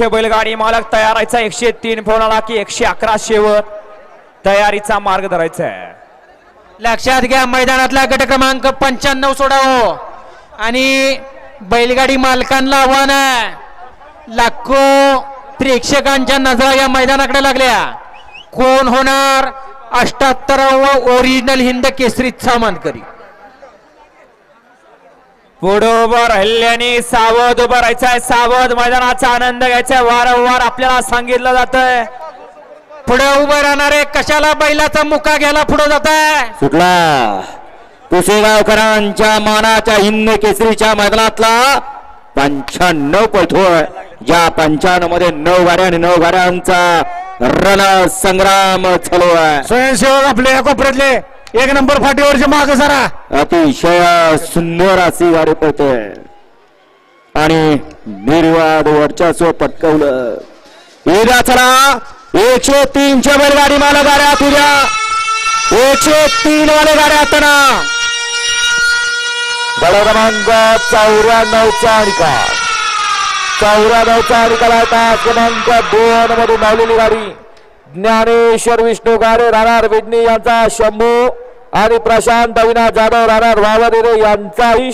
बैलगाडी मालक तयारायचा 103 फोनाला की 111 शेवट तयारीचा मार्ग धरायचा आहे. लक्षात घ्या मैदानातला गट क्रमांक 95 सोडावं आणि बैलगाडी मालकांना आव्हान आहे. लाखो प्रेक्षकांच्या नजरा या मैदानाकडे लागल्या. कोण होणार 78वा ओरिजिनल हिंद केसरीचा मानकरी. पुढे उभं राहिल्याने सावध उभं राहायचं आहे. सावध मैदानाचा आनंद घ्यायचा. वारंवार आपल्याला सांगितलं जातंय पुढे उभं राहणारे कशाला बैलाचा मुका घ्यायला पुढे जात आहे. सुटला पुसेगावकरांच्या मानाच्या हिंद केसरीच्या मैदानातला 95 पळतोय. ज्या 95 मध्ये 9 गाड्या आणि 9 गाड्यांचा रण संग्राम चालू आहे. स्वयंसेवक आपले कोपऱ्यातले 1 नंबर फाटीवरचे माग सारा अतिशय सुंदर अशी गाडी पळतोय आणि निर्वाद वर्चस्व पटकवलं. उद्या चला 103 च्या बैलगाडी मालक गाड्या तुझ्या 103 वाले गाड्या आता गड क्रमांक 94चा निकाल. 94चा निकाल आता क्रमांक 2 मधून धावलेली गाडी ज्ञानेश्वर विष्णू गारे राहणार विडणी यांचा शंभू आणि प्रशांत अविनाश जाधव राहणार वावदेरे यांचाही